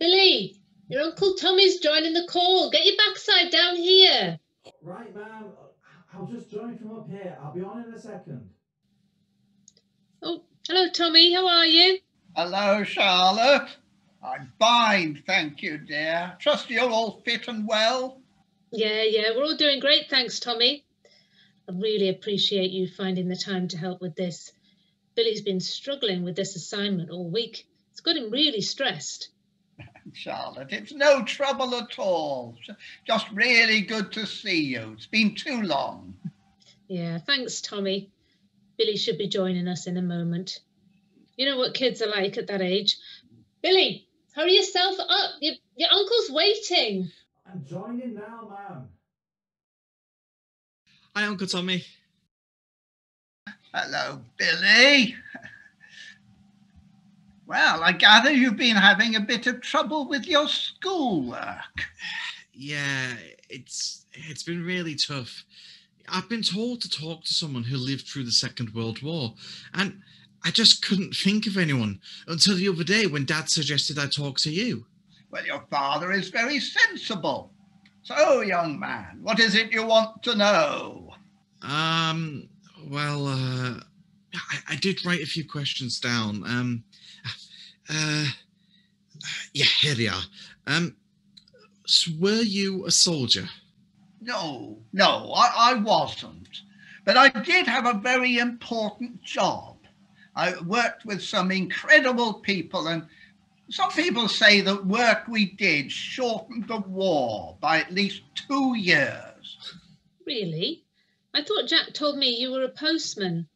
Billy, your Uncle Tommy's joining the call. Get your backside down here. Right, ma'am. I'll just join from up here. I'll be on in a second. Oh, hello, Tommy. How are you? Hello, Charlotte. I'm fine, thank you, dear. Trust you're all fit and well. Yeah, we're all doing great, thanks, Tommy. I really appreciate you finding the time to help with this. Billy's been struggling with this assignment all week. It's got him really stressed. Charlotte, it's no trouble at all. Just really good to see you. It's been too long. Yeah, thanks, Tommy. Billy should be joining us in a moment. You know what kids are like at that age. Billy, hurry yourself up. Your uncle's waiting. I'm joining now, ma'am. Hi, Uncle Tommy. Hello, Billy. Well, I gather you've been having a bit of trouble with your schoolwork. Yeah, it's been really tough. I've been told to talk to someone who lived through the Second World War, and I just couldn't think of anyone until the other day when Dad suggested I talk to you. Well, your father is very sensible. So, young man, what is it you want to know? Well, I did write a few questions down. Yeah, here they are. So were you a soldier? No, I wasn't. But I did have a very important job. I worked with some incredible people, and some people say the work we did shortened the war by at least 2 years. Really? I thought Jack told me you were a postman.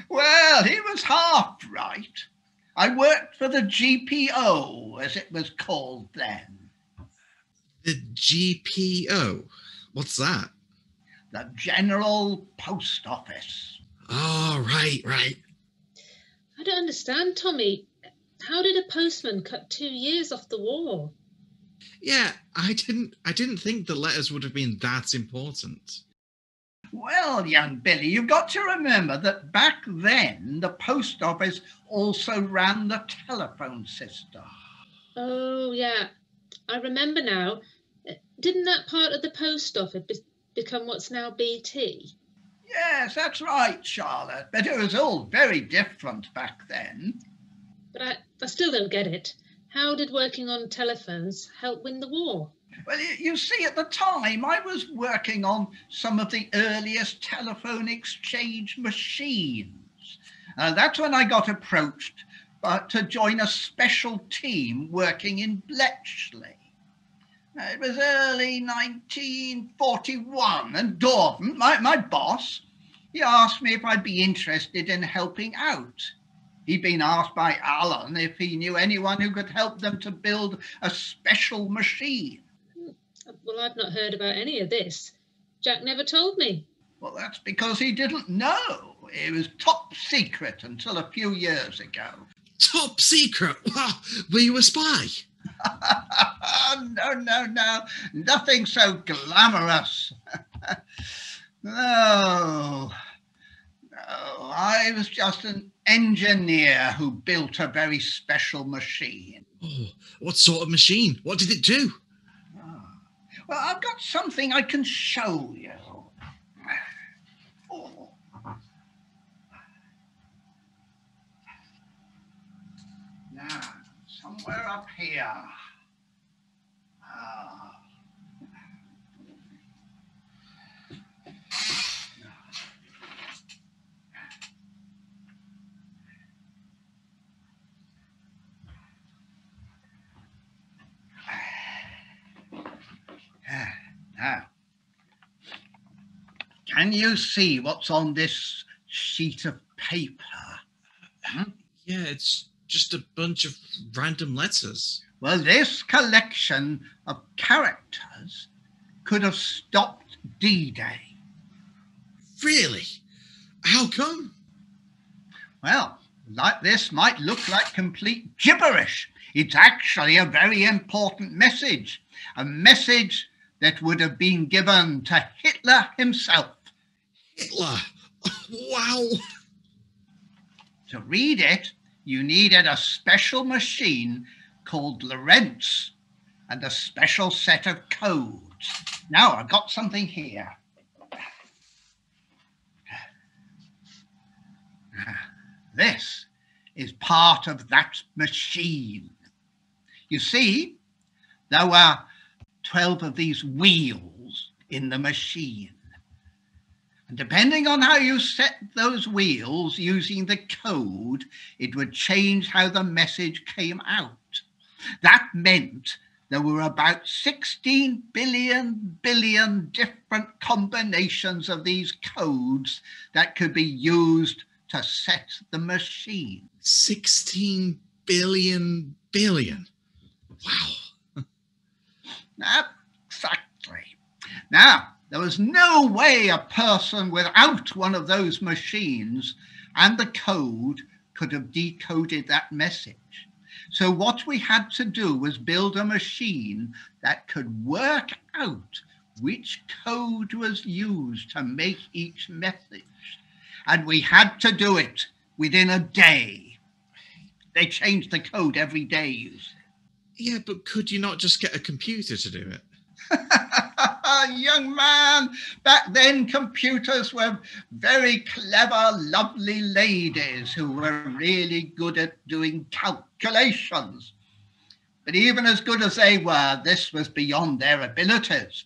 Well, he was half right. I worked for the GPO, as it was called then. The GPO? What's that? The General Post Office. Oh, right. I don't understand, Tommy. How did a postman cut 2 years off the war? Yeah, I didn't think the letters would have been that important. Well, young Billy, you've got to remember that back then the post office also ran the telephone system. Oh, yeah. I remember now. Didn't that part of the post office become what's now BT? Yes, that's right, Charlotte. But it was all very different back then. But I still don't get it. How did working on telephones help win the war? Well, you see, at the time, I was working on some of the earliest telephone exchange machines. That's when I got approached to join a special team working in Bletchley. It was early 1941, and Dawson, my boss, he asked me if I'd be interested in helping out. He'd been asked by Alan if he knew anyone who could help them to build a special machine. Well, I've not heard about any of this. Jack never told me. Well, that's because he didn't know. It was top secret until a few years ago. Top secret? Wow, were you a spy? No. Nothing so glamorous. No. I was just an engineer who built a very special machine. Oh, what sort of machine? What did it do? Well, I've got something I can show you. Oh. Now, somewhere up here. Now, can you see what's on this sheet of paper? Yeah, it's just a bunch of random letters. Well, this collection of characters could have stopped D-Day. Really? How come? Well, like this might look like complete gibberish. It's actually a very important message, a message that would have been given to Hitler himself. Hitler? Wow. To read it, you needed a special machine called Lorentz and a special set of codes. Now, I've got something here. This is part of that machine. You see, there were 12 of these wheels in the machine. And depending on how you set those wheels using the code, it would change how the message came out. That meant there were about 16 billion different combinations of these codes that could be used to set the machine. 16 billion. Wow. Exactly. Now, there was no way a person without one of those machines and the code could have decoded that message. So what we had to do was build a machine that could work out which code was used to make each message. And we had to do it within a day. They changed the code every day, you see. Yeah, but could you not just get a computer to do it? Young man, back then computers were very clever, lovely ladies who were really good at doing calculations. But even as good as they were, this was beyond their abilities.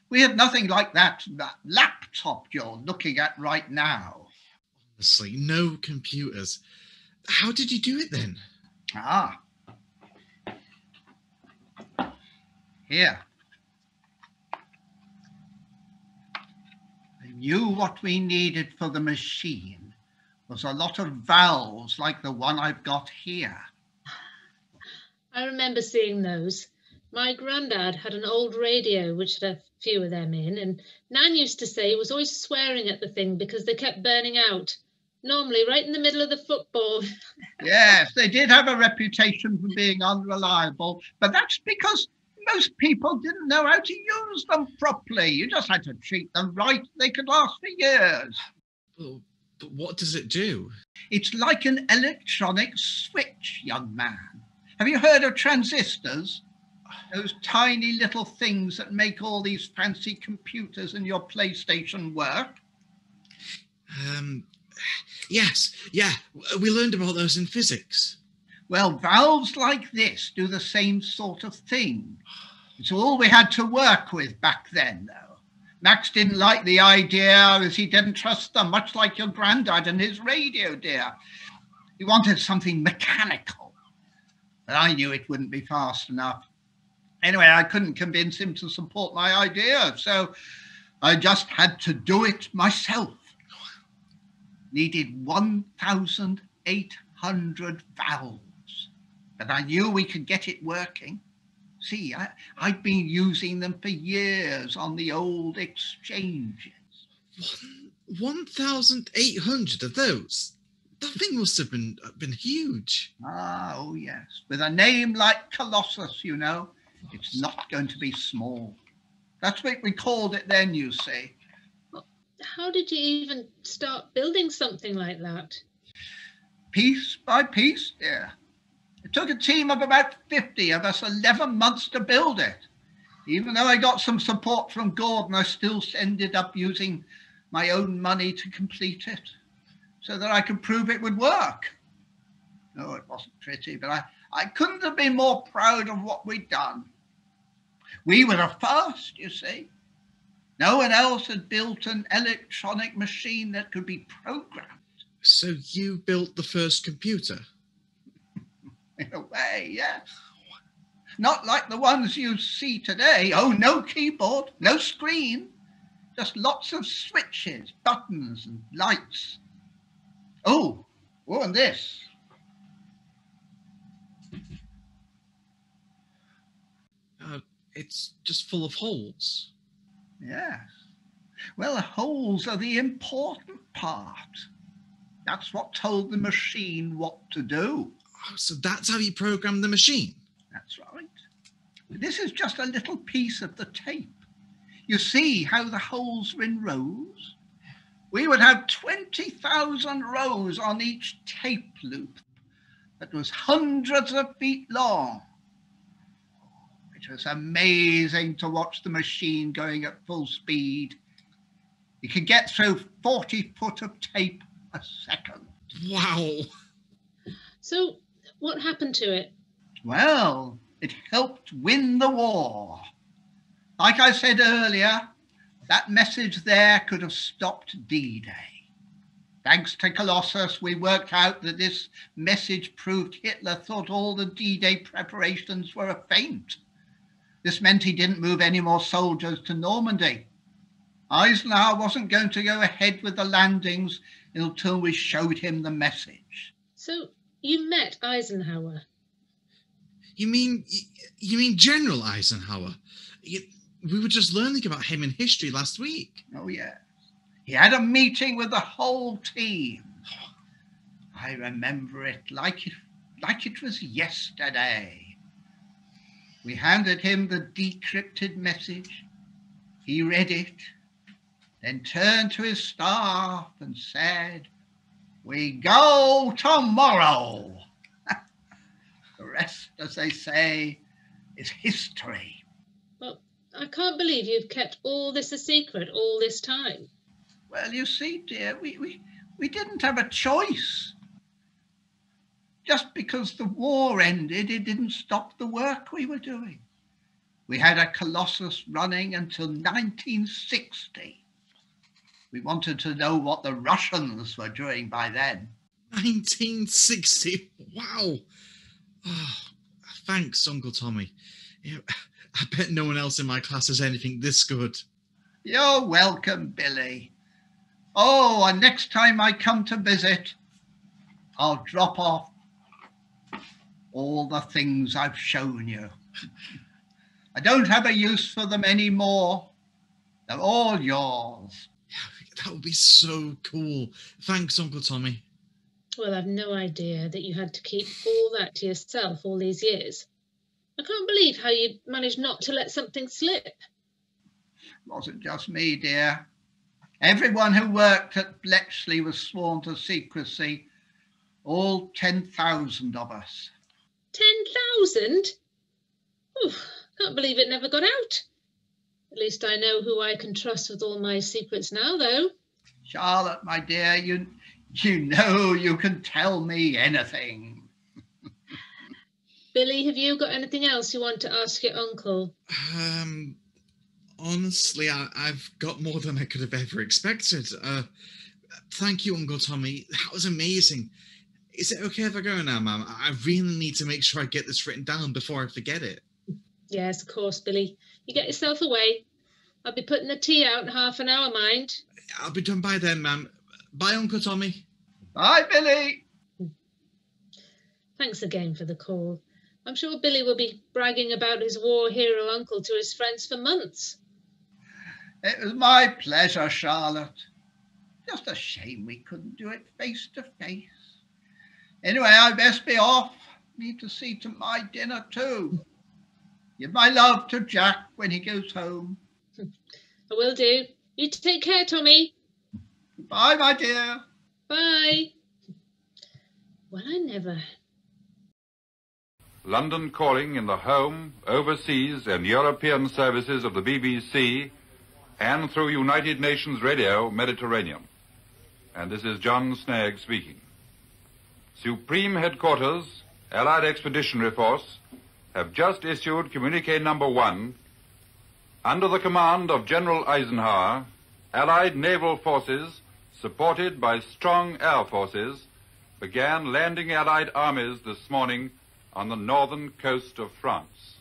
We had nothing like that laptop you're looking at right now. Honestly, no computers. How did you do it then? Here. I knew what we needed for the machine was a lot of valves like the one I've got here. I remember seeing those. My granddad had an old radio which had a few of them in, and Nan used to say he was always swearing at the thing because they kept burning out, normally right in the middle of the football. Yes, they did have a reputation for being unreliable, but that's because most people didn't know how to use them properly. You just had to treat them right. They could last for years. But what does it do? It's like an electronic switch, young man. Have you heard of transistors? Those tiny little things that make all these fancy computers and your PlayStation work? Yes, yeah, we learned about those in physics. Well, valves like this do the same sort of thing. It's all we had to work with back then, though. Max didn't like the idea as he didn't trust them, much like your granddad and his radio, dear. He wanted something mechanical, but I knew it wouldn't be fast enough. Anyway, I couldn't convince him to support my idea, so I just had to do it myself. Needed 1,800 valves, but I knew we could get it working. See, I'd been using them for years on the old exchanges. 1,800 of those? That thing must have been huge. Oh, yes. With a name like Colossus, you know, it's not going to be small. That's what we called it then, you see. How did you even start building something like that? Piece by piece, dear. It took a team of about 50 of us 11 months to build it. Even though I got some support from Gordon, I still ended up using my own money to complete it so that I could prove it would work. No, it wasn't pretty, but I couldn't have been more proud of what we'd done. We were the first, you see. No one else had built an electronic machine that could be programmed. So you built the first computer? In a way, yes. Not like the ones you see today. Oh, no keyboard, no screen. Just lots of switches, buttons and lights. Oh, and this. It's just full of holes. Yes. Well, the holes are the important part. That's what told the machine what to do. Oh, so that's how you program the machine? That's right. This is just a little piece of the tape. You see how the holes are in rows? We would have 20,000 rows on each tape loop that was hundreds of feet long. It was amazing to watch the machine going at full speed. You could get through 40 foot of tape a second. Wow. So, what happened to it? Well, it helped win the war. Like I said earlier, that message there could have stopped D-Day. Thanks to Colossus, we worked out that this message proved Hitler thought all the D-Day preparations were a feint. This meant he didn't move any more soldiers to Normandy. Eisenhower wasn't going to go ahead with the landings until we showed him the message. So, you met Eisenhower? You mean General Eisenhower? We were just learning about him in history last week. Oh, yes. He had a meeting with the whole team. I remember it like it was yesterday. We handed him the decrypted message. He read it, then turned to his staff and said, "We go tomorrow." The rest, as they say, is history. Well, I can't believe you've kept all this a secret all this time. Well, you see, dear, we didn't have a choice. Just because the war ended, it didn't stop the work we were doing. We had a Colossus running until 1960. We wanted to know what the Russians were doing by then. 1960? Wow. Oh, thanks, Uncle Tommy. I bet no one else in my class has anything this good. You're welcome, Billy. Oh, and next time I come to visit, I'll drop off all the things I've shown you. I don't have a use for them anymore. They're all yours. That would be so cool. Thanks, Uncle Tommy. Well, I've no idea that you had to keep all that to yourself all these years. I can't believe how you managed not to let something slip. It wasn't just me, dear. Everyone who worked at Bletchley was sworn to secrecy. All 10,000 of us. 10,000? Can't believe it never got out. At least I know who I can trust with all my secrets now, though. Charlotte, my dear, you know you can tell me anything. Billy, have you got anything else you want to ask your uncle? Honestly, I've got more than I could have ever expected. Thank you, Uncle Tommy. That was amazing. Is it okay if I go now, Ma'am? I really need to make sure I get this written down before I forget it. Yes, of course, Billy. You get yourself away. I'll be putting the tea out in half an hour, mind. I'll be done by then, Ma'am. Bye, Uncle Tommy. Bye, Billy. Thanks again for the call. I'm sure Billy will be bragging about his war hero uncle to his friends for months. It was my pleasure, Charlotte. Just a shame we couldn't do it face to face. Anyway, I best be off. Need to see to my dinner too. Give my love to Jack when he goes home. I will do. You take care, Tommy. Bye, my dear. Bye. Well, I never... London calling in the home, overseas and European services of the BBC and through United Nations Radio Mediterranean. And this is John Snagg speaking. Supreme Headquarters, Allied Expeditionary Force, have just issued communique number 1. Under the command of General Eisenhower, Allied naval forces, supported by strong air forces, began landing Allied armies this morning on the northern coast of France.